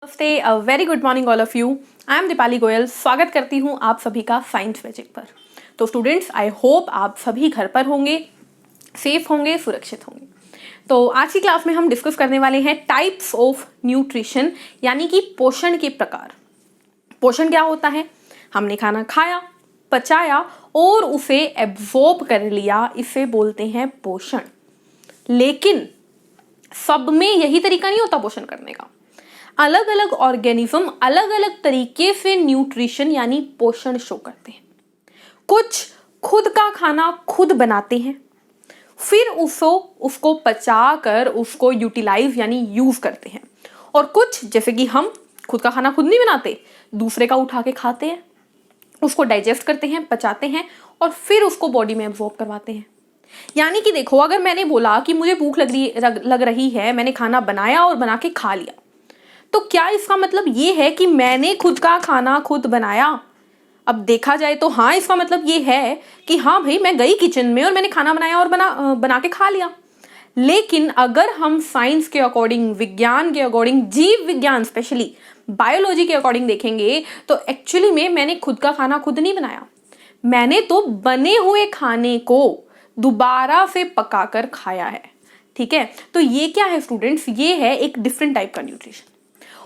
नमस्ते, a very good morning all of you. I am Deepali Goyal. स्वागत करती हूँ आप सभी का साइंस मैजिक पर। तो स्टूडेंट्स, आई होप आप सभी घर पर होंगे, सेफ होंगे, सुरक्षित होंगे। तो आज की क्लास में हम डिस्कस करने वाले हैं टाइप्स ऑफ न्यूट्रिशन, यानी कि पोषण के प्रकार। पोषण क्या होता है? हमने खाना खाया, पचाया और उसे एब्जॉर्ब कर लिया, इसे बोलते हैं पोषण। लेकिन सब में यही तरीका नहीं होता पोषण करने का। अलग अलग ऑर्गेनिज्म अलग अलग तरीके से न्यूट्रिशन यानी पोषण शो करते हैं। कुछ खुद का खाना खुद बनाते हैं, फिर उसको पचाकर उसको यूटिलाइज यानी यूज करते हैं। और कुछ, जैसे कि हम खुद का खाना खुद नहीं बनाते, दूसरे का उठा के खाते हैं, उसको डाइजेस्ट करते हैं, पचाते हैं और फिर उसको बॉडी में एब्जॉर्ब करवाते हैं। यानी कि देखो, अगर मैंने बोला कि मुझे भूख लग रही है, मैंने खाना बनाया और बना के खा लिया, तो क्या इसका मतलब ये है कि मैंने खुद का खाना खुद बनाया? अब देखा जाए तो हाँ, इसका मतलब ये है कि हाँ भाई, मैं गई किचन में और मैंने खाना बनाया और बना के खा लिया। लेकिन अगर हम साइंस के अकॉर्डिंग, विज्ञान के अकॉर्डिंग, जीव विज्ञान स्पेशली बायोलॉजी के अकॉर्डिंग देखेंगे तो एक्चुअली में मैंने खुद का खाना खुद नहीं बनाया। मैंने तो बने हुए खाने को दोबारा से पकाकर खाया है। ठीक है, तो ये क्या है स्टूडेंट्स? ये है एक डिफरेंट टाइप का न्यूट्रिशन।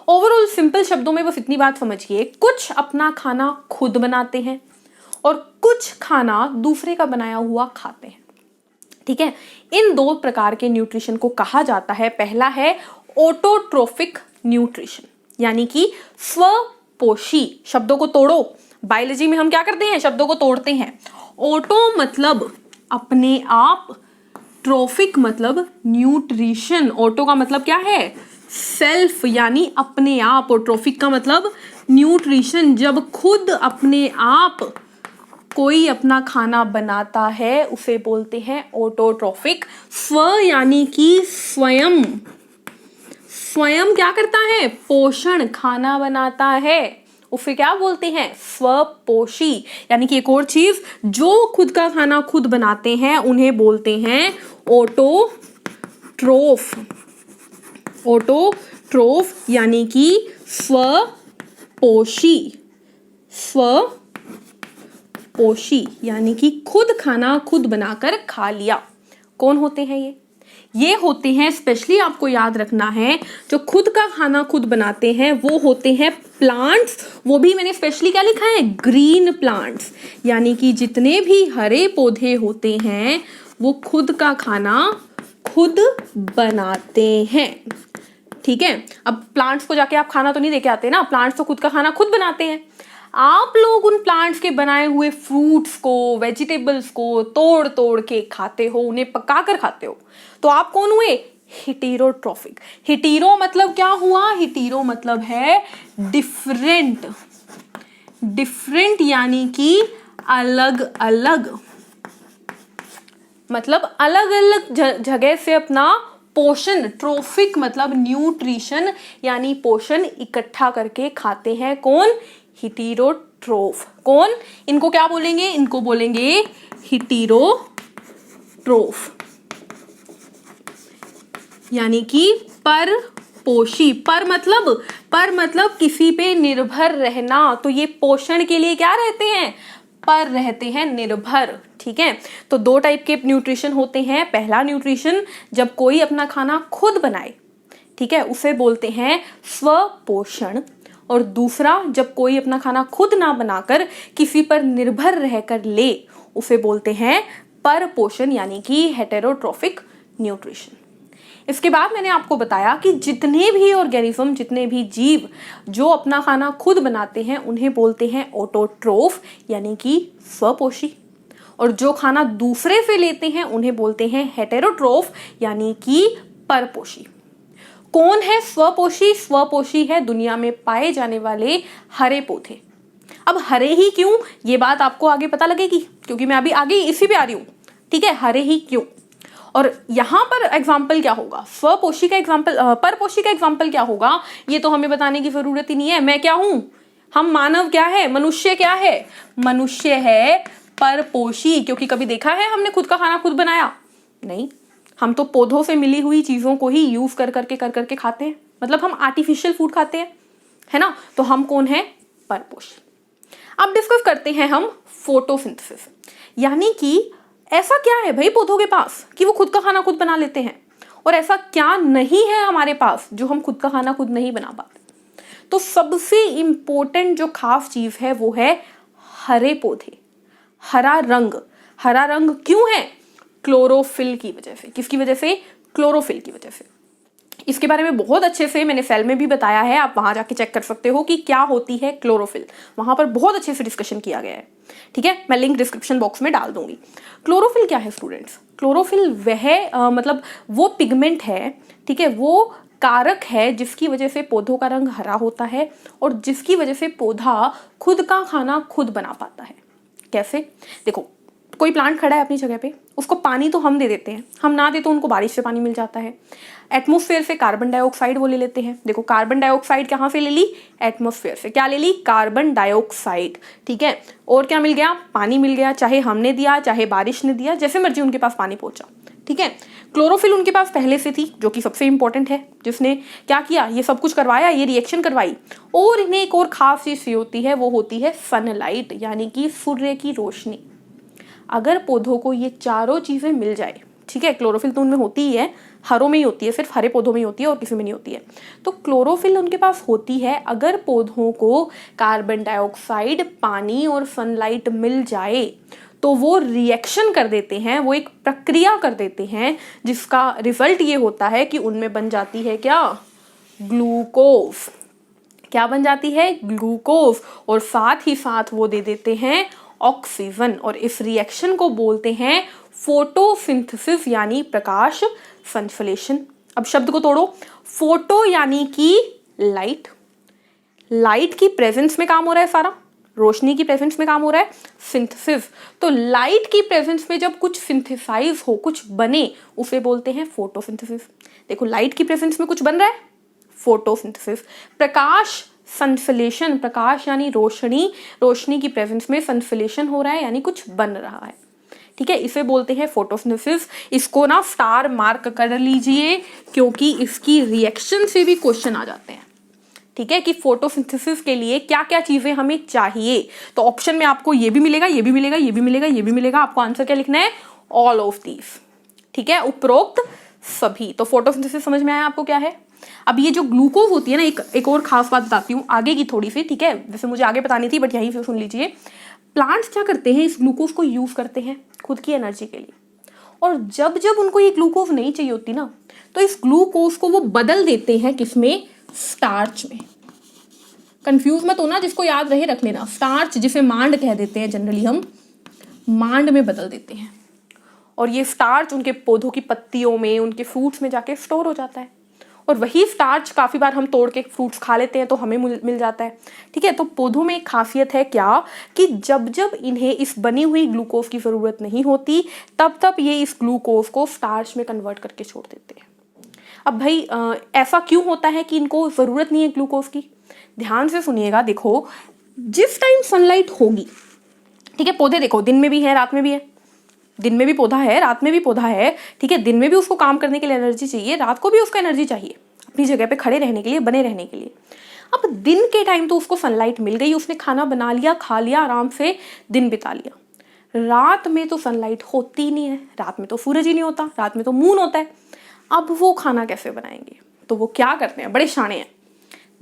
ओवरऑल सिंपल शब्दों में बस इतनी बात समझिए, कुछ अपना खाना खुद बनाते हैं और कुछ खाना दूसरे का बनाया हुआ खाते हैं। ठीक है, इन दो प्रकार के न्यूट्रिशन को कहा जाता है, पहला है ऑटोट्रोफिक न्यूट्रिशन, यानी कि स्वपोषी। शब्दों को तोड़ो, बायोलॉजी में हम क्या करते हैं? शब्दों को तोड़ते हैं। ऑटो मतलब अपने आप, ट्रोफिक मतलब न्यूट्रिशन। ऑटो का मतलब क्या है? सेल्फ यानी अपने आप, और ट्रोफिक का मतलब न्यूट्रिशन। जब खुद अपने आप कोई अपना खाना बनाता है उसे बोलते हैं ऑटोट्रोफिक। स्व यानी कि स्वयं। स्वयं क्या करता है? पोषण, खाना बनाता है, उसे क्या बोलते हैं? स्वपोषी। यानी कि एक और चीज, जो खुद का खाना खुद बनाते हैं उन्हें बोलते हैं ऑटोट्रोफ। ऑटोट्रोफ यानी कि स्वपोषी। स्वपोषी यानी कि खुद खाना खुद बनाकर खा लिया। कौन होते हैं ये? ये होते हैं, स्पेशली आपको याद रखना है, जो खुद का खाना खुद बनाते हैं वो होते हैं प्लांट्स। वो भी मैंने स्पेशली क्या लिखा है? Green plants. यानी कि जितने भी हरे पौधे होते हैं वो खुद का खाना खुद बनाते हैं। ठीक है, अब प्लांट्स को जाके आप खाना तो नहीं देके आते ना, प्लांट्स तो खुद का खाना खुद बनाते हैं। आप लोग उन प्लांट्स के बनाए हुए फ्रूट्स को, वेजिटेबल्स को तोड़ तोड़ के खाते हो, उन्हें पका कर खाते हो। तो आप कौन हुए? हिटेरोट्रोफिक। हिटेरो मतलब क्या हुआ? हिटेरो मतलब है डिफरेंट। डिफरेंट यानी कि अलग अलग, मतलब अलग अलग जगह से अपना पोषण, ट्रोफिक मतलब न्यूट्रिशन यानी पोषण इकट्ठा करके खाते हैं। कौन? हिटेरोट्रोफ। कौन? इनको क्या बोलेंगे? इनको बोलेंगे हिटेरोट्रोफ, यानी कि परपोषी। पर मतलब किसी पे निर्भर रहना। तो ये पोषण के लिए क्या रहते हैं? पर रहते हैं, निर्भर। ठीक है, तो दो टाइप के न्यूट्रिशन होते हैं। पहला न्यूट्रिशन जब कोई अपना खाना खुद बनाए, ठीक है, उसे बोलते हैं स्वपोषण। और दूसरा जब कोई अपना खाना खुद ना बनाकर किसी पर निर्भर रहकर ले, उसे बोलते हैं परपोषण, यानी कि हेटेरोट्रोफिक न्यूट्रिशन। इसके बाद मैंने आपको बताया कि जितने भी ऑर्गेनिज्म, जितने भी जीव जो अपना खाना खुद बनाते हैं उन्हें बोलते हैं ऑटोट्रोफ, यानी कि स्वपोषी। और जो खाना दूसरे से लेते हैं उन्हें बोलते हैं हेटेरोट्रोफ, यानी कि परपोषी। कौन है स्वपोषी? स्वपोषी है दुनिया में पाए जाने वाले हरे पौधे। अब हरे ही क्यों, ये बात आपको आगे पता लगेगी, क्योंकि मैं अभी आगे इसी पे आ रही हूं। ठीक है, हरे ही क्यों, और यहां पर एग्जाम्पल क्या होगा? स्वपोषी का एग्जाम्पल, परपोषी का एग्जाम्पल क्या होगा? ये तो हमें बताने की जरूरत ही नहीं है। मैं क्या हूं? हम मानव क्या है? मनुष्य क्या है? मनुष्य है परपोषी। क्योंकि कभी देखा है हमने खुद का खाना खुद बनाया? नहीं, हम तो पौधों से मिली हुई चीजों को ही यूज कर करके खाते हैं। मतलब हम आर्टिफिशियल फूड खाते हैं। है ना। तो हम कौन है, परपोषी। अब डिस्कस करते हैं हम फोटोसिंथेसिस, यानी कि ऐसा क्या है भाई पौधों के पास कि वो खुद का खाना खुद बना लेते हैं, और ऐसा क्या नहीं है हमारे पास जो हम खुद का खाना खुद नहीं बना पाते। तो सबसे इंपॉर्टेंट जो खास चीज है वो है हरे पौधे, हरा रंग। हरा रंग क्यों है, क्लोरोफिल की वजह से। किसकी वजह से, क्लोरोफिल की वजह से। इसके बारे में बहुत अच्छे से मैंने सेल में भी बताया है, आप वहां जाके चेक कर सकते हो कि क्या होती है क्लोरोफिल, वहां पर बहुत अच्छे से डिस्कशन किया गया है। ठीक है, मैं लिंक डिस्क्रिप्शन बॉक्स में डाल दूंगी। क्लोरोफिल क्या है स्टूडेंट्स, क्लोरोफिल वह मतलब वो पिगमेंट है, ठीक है, वो कारक है जिसकी वजह से पौधों का रंग हरा होता है और जिसकी वजह से पौधा खुद का खाना खुद बना पाता है। कैसे, देखो कोई प्लांट खड़ा है अपनी जगह पे, उसको पानी तो हम दे देते हैं, हम ना दे तो उनको बारिश से पानी मिल जाता है। एटमॉस्फेयर से कार्बन डाइऑक्साइड वो ले लेते हैं। देखो कार्बन डाइऑक्साइड कहाँ से ले ली, एटमॉस्फेयर से। क्या ले ली, कार्बन डाइऑक्साइड। ठीक है, और क्या मिल गया, पानी मिल गया, चाहे हमने दिया चाहे बारिश ने दिया, जैसे मर्जी उनके पास पानी पहुंचा। ठीक है, क्लोरोफिल उनके पास पहले से थी, जो कि सबसे इंपॉर्टेंट है, जिसने क्या किया, ये सब कुछ करवाया, ये रिएक्शन करवाई। और इन्हें एक और खास चीज होती है, वो होती है सनलाइट, यानी कि सूर्य की रोशनी। अगर पौधों को ये चारों चीजें मिल जाए, ठीक है, क्लोरोफिल तो उनमें होती ही है, हरों में ही होती है, सिर्फ हरे पौधों में ही होती है और किसी में नहीं होती है। तो क्लोरोफिल उनके पास होती है, अगर पौधों को कार्बन डाइऑक्साइड, पानी और सनलाइट मिल जाए तो वो रिएक्शन कर देते हैं, वो एक प्रक्रिया कर देते हैं, जिसका रिजल्ट ये होता है कि उनमें बन जाती है क्या, ग्लूकोज। क्या बन जाती है, ग्लूकोज। और साथ ही साथ वो दे देते हैं ऑक्सीजन, और इस रिएक्शन को बोलते हैं फोटोसिंथेसिस, यानी प्रकाश संश्लेषण। अब शब्द को तोड़ो, फोटो यानी कि लाइट, लाइट की प्रेजेंस में काम हो रहा है सारा, रोशनी की प्रेजेंस में काम हो रहा है सिंथेसिस। तो लाइट की प्रेजेंस में जब कुछ सिंथेसाइज हो, कुछ बने, उसे बोलते हैं फोटोसिंथेसिस। देखो लाइट की प्रेजेंस में कुछ बन रहा है, फोटोसिंथेसिस। प्रकाश संश्लेषण, प्रकाश यानी रोशनी, रोशनी की प्रेजेंस में संश्लेषण हो रहा है, यानी कुछ बन रहा है। ठीक है, इसे बोलते हैं फोटोसिंथेसिस। इसको ना स्टार मार्क कर लीजिए, क्योंकि इसकी रिएक्शन से भी क्वेश्चन आ जाते हैं। ठीक है, कि फोटोसिंथेसिस के लिए क्या क्या चीजें हमें चाहिए। तो ऑप्शन में आपको ये भी मिलेगा, ये भी मिलेगा, ये भी मिलेगा, ये भी मिलेगा। आपको आंसर क्या लिखना है, ऑल ऑफ दीज। ठीक है, उपरोक्त सभी। तो फोटोसिंथेसिस समझ में आया आपको क्या है। अब ये जो ग्लूकोज होती है ना, एक और खास बात बताती हूँ आगे की थोड़ी सी। ठीक है, जैसे मुझे आगे बतानी थी बट यहीं से सुन लीजिए। प्लांट्स क्या करते हैं, इस ग्लूकोज को यूज करते हैं खुद की एनर्जी के लिए, और जब जब उनको ये ग्लूकोज नहीं चाहिए होती ना, तो इस ग्लूकोज को वो बदल देते हैं किसमें, स्टार्च में। कंफ्यूज मत होना, जिसको याद रहे रख लेना। स्टार्च जिसे मांड कह देते हैं, जनरली हम मांड में बदल देते हैं, और ये स्टार्च उनके पौधों की पत्तियों में, उनके फ्रूट्स में जाके स्टोर हो जाता है, और वही स्टार्च काफी बार हम तोड़ के फ्रूट्स खा लेते हैं तो हमें मिल जाता है। ठीक है, तो पौधों में एक खासियत है क्या, कि जब जब इन्हें इस बनी हुई ग्लूकोज की जरूरत नहीं होती, तब तब ये इस ग्लूकोज को स्टार्च में कन्वर्ट करके छोड़ देते हैं। अब भाई ऐसा क्यों होता है कि इनको जरूरत नहीं है ग्लूकोज की, ध्यान से सुनिएगा। देखो जिस टाइम सनलाइट होगी, ठीक है, पौधे देखो दिन में भी है रात में भी है, दिन में भी पौधा है रात में भी पौधा है। ठीक है, दिन में भी उसको काम करने के लिए एनर्जी चाहिए, रात को भी उसको एनर्जी चाहिए अपनी जगह पे खड़े रहने के लिए, बने रहने के लिए। अब दिन के टाइम तो उसको सनलाइट मिल गई, उसने खाना बना लिया, खा लिया, आराम से दिन बिता लिया। रात में तो सनलाइट होती ही नहीं है, रात में तो सूरज ही नहीं होता, रात में तो मून होता है। अब वो खाना कैसे बनाएंगे, तो वो क्या करते हैं, बड़े शाणे हैं,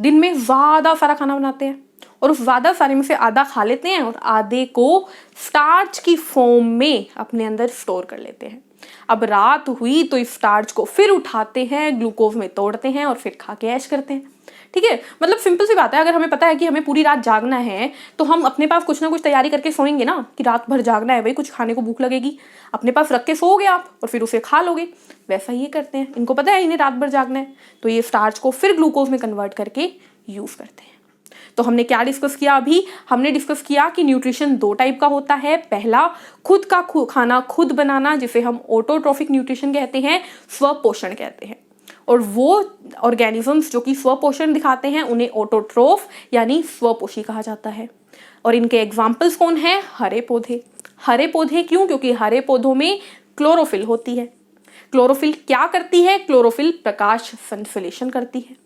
दिन में ज्यादा सारा खाना बनाते हैं, और उस ज्यादा सारे में से आधा खा लेते हैं और आधे को स्टार्च की फॉर्म में अपने अंदर स्टोर कर लेते हैं। अब रात हुई तो इस स्टार्च को फिर उठाते हैं, ग्लूकोज में तोड़ते हैं और फिर खा के ऐश करते हैं। ठीक है, मतलब सिंपल सी बात है, अगर हमें पता है कि हमें पूरी रात जागना है तो हम अपने पास कुछ ना कुछ तैयारी करके सोएंगे ना, कि रात भर जागना है भाई, कुछ खाने को भूख लगेगी, अपने पास रख के सोओगे आप और फिर उसे खा लोगे। वैसा ये करते हैं, इनको पता है इन्हें रात भर जागना है, तो ये स्टार्च को फिर ग्लूकोज में कन्वर्ट करके यूज करते हैं। तो हमने क्या डिस्कस किया, अभी हमने डिस्कस किया कि न्यूट्रिशन दो टाइप का होता है। पहला खुद का खाना खुद बनाना, जिसे हम ऑटोट्रोफिक न्यूट्रिशन कहते हैं, स्वपोषण कहते हैं, और वो ऑर्गेनिजम्स जो कि स्वपोषण दिखाते हैं उन्हें ऑटोट्रोफ यानी स्वपोषी कहा जाता है। और इनके एग्जाम्पल्स कौन है, हरे पौधे। हरे पौधे क्यों, क्योंकि हरे पौधों में क्लोरोफिल होती है। क्लोरोफिल क्या करती है, क्लोरोफिल प्रकाश संश्लेषण करती है।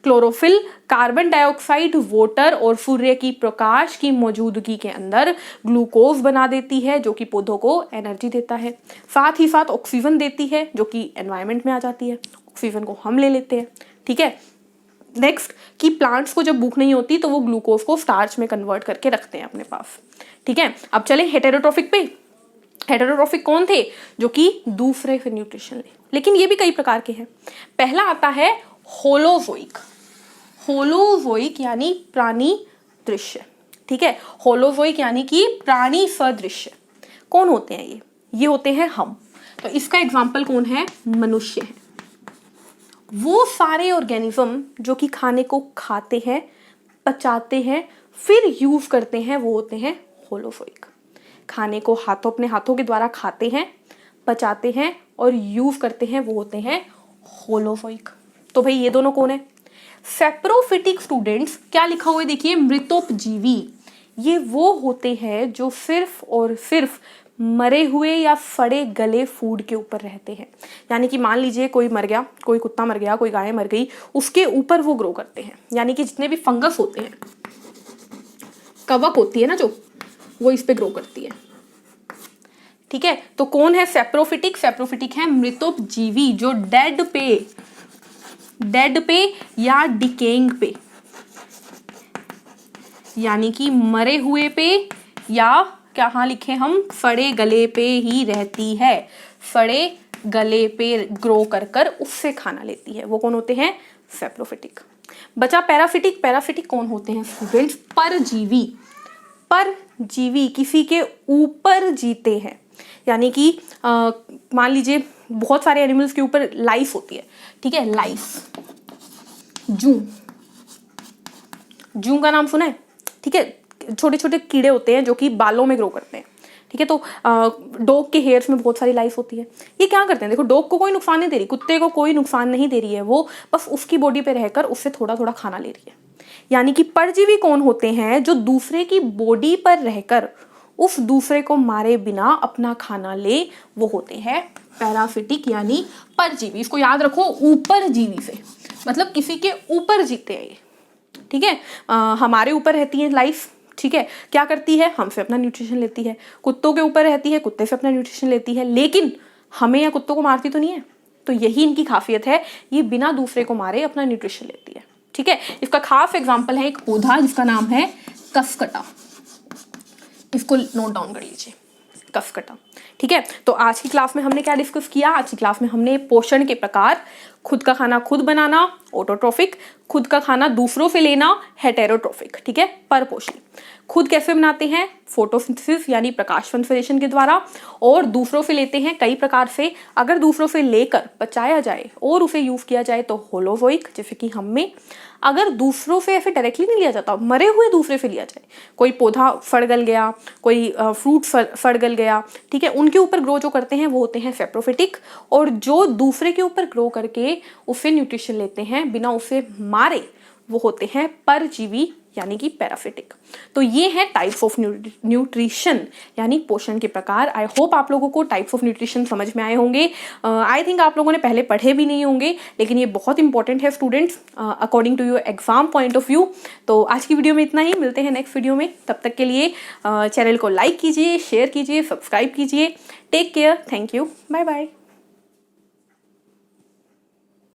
क्लोरोफिल कार्बन डाइऑक्साइड, वाटर और सूर्य की प्रकाश की मौजूदगी के अंदर ग्लूकोज बना देती है जो कि पौधों को एनर्जी देता है। साथ ही साथ ऑक्सीजन देती है जो कि एनवायरनमेंट में आ जाती है, ऑक्सीजन को हम ले लेते हैं। ठीक है, नेक्स्ट कि प्लांट्स को जब भूख नहीं होती तो वो ग्लूकोज को स्टार्च में कन्वर्ट करके रखते हैं अपने पास। ठीक है, अब चले हेटेरोट्रोफिक पे। हेटेरोट्रोफिक कौन थे? जो कि दूसरे से न्यूट्रिशन ले, लेकिन ये भी कई प्रकार के हैं। पहला आता है होलोजोइक। होलोजोइक यानी प्राणी दृश्य। ठीक है, होलोजोइक यानी कि प्राणी सदृश्य। कौन होते हैं ये होते हैं हम। तो इसका एग्जाम्पल कौन है? मनुष्य है। वो सारे ऑर्गेनिज्म जो कि खाने को खाते हैं, पचाते हैं, फिर यूज करते हैं, वो होते हैं होलोजोइक। खाने को अपने हाथों के द्वारा खाते हैं, पचाते हैं और यूज करते हैं, वो होते हैं होलोजोइक। तो भाई ये दोनों कौन है? सेप्रोफिटिक स्टूडेंट्स, क्या लिखा हुआ है देखिए, मृतोपजीवी। ये वो होते हैं जो सिर्फ और सिर्फ मरे हुए या सड़े गले फूड के ऊपर रहते हैं। यानी कि मान लीजिए कोई मर गया, कोई कुत्ता मर गया, कोई गाय मर गई, उसके ऊपर वो ग्रो करते हैं। यानी कि जितने भी फंगस होते हैं, कवक होती है ना जो, वो इस पे ग्रो करती है। ठीक है, तो कौन है सेप्रोफिटिक? सेप्रोफिटिक है मृतोपजीवी जो डेड पे या डिकेइंग पे, यानी कि मरे हुए पे या कहाँ लिखे हम, सड़े गले पे ही रहती है। सड़े गले पे ग्रो कर उससे खाना लेती है। वो कौन होते हैं? सेप्रोफिटिक। बचा पैराफिटिक। पैराफिटिक कौन होते हैं स्टूडेंट्स? परजीवी। परजीवी किसी के ऊपर जीते हैं। यानी कि मान लीजिए बहुत सारे एनिमल्स के ऊपर लाइफ होती है। ठीक है, लाइफ, जू का नाम सुना है? ठीक है, छोटे छोटे कीड़े होते हैं जो कि बालों में ग्रो करते हैं। ठीक है, तो डॉग के हेयर्स में बहुत सारी लाइफ होती है। ये क्या करते हैं? देखो, डॉग को कोई नुकसान नहीं दे रही, कुत्ते को कोई नुकसान नहीं दे रही है, वो बस उसकी बॉडी पे रहकर उससे थोड़ा थोड़ा खाना ले रही है। यानी कि परजीवी कौन होते हैं? जो दूसरे की बॉडी पर रहकर उस दूसरे को मारे बिना अपना खाना ले, वो होते हैं पैराफिटिक यानी परजीवी। इसको याद रखो, ऊपर जीवी से मतलब किसी के ऊपर जीते हैं ये। ठीक है, हमारे ऊपर रहती है लाइफ। ठीक है, क्या करती है? हमसे अपना न्यूट्रिशन लेती है। कुत्तों के ऊपर रहती है, कुत्ते से अपना न्यूट्रिशन लेती है, लेकिन हमें या कुत्तों को मारती तो नहीं है। तो यही इनकी खासियत है, ये बिना दूसरे को मारे अपना न्यूट्रिशन लेती है। ठीक है, इसका खास एग्जाम्पल है एक पौधा जिसका नाम है कसकटा। इसको नोट डाउन कर लीजिए, कसकटा। ठीक है, तो आज की क्लास में हमने क्या डिस्कस किया? आज की क्लास में हमने पोषण के प्रकार, खुद का खाना खुद बनाना ऑटोट्रोफिक, खुद का खाना दूसरों से लेना हेटेरोट्रोफिक। ठीक है, परपोषी। खुद कैसे बनाते हैं? फोटोसिंथेसिस यानी प्रकाश संश्लेषण के द्वारा, और दूसरों से लेते हैं कई प्रकार से। अगर दूसरों से लेकर पचाया जाए और उसे यूज किया जाए तो होलोजोइक, जैसे कि हम में। अगर दूसरों से ऐसे डायरेक्टली नहीं लिया जाता, मरे हुए दूसरे से लिया जाए, कोई पौधा फड़ गल गया, कोई फ्रूट फड़ गल गया, ठीक है, उनके ऊपर ग्रो जो करते हैं वो होते हैं सेप्रोफिटिक। और जो दूसरे के ऊपर ग्रो करके उससे न्यूट्रिशन लेते हैं बिना उसे मारे, वो होते हैं परजीवी यानी कि पैराफिटिक। तो ये है टाइप्स ऑफ न्यूट्रिशन यानी पोषण के प्रकार। आई होप आप लोगों को टाइप्स ऑफ न्यूट्रिशन समझ में आए होंगे। आई थिंक आप लोगों ने पहले पढ़े भी नहीं होंगे, लेकिन ये बहुत इंपॉर्टेंट है students according to your exam point of view. तो आज की वीडियो में इतना ही, मिलते हैं नेक्स्ट वीडियो में। तब तक के लिए चैनल को लाइक कीजिए, शेयर कीजिए, सब्सक्राइब कीजिए। Take care, thank you, bye bye.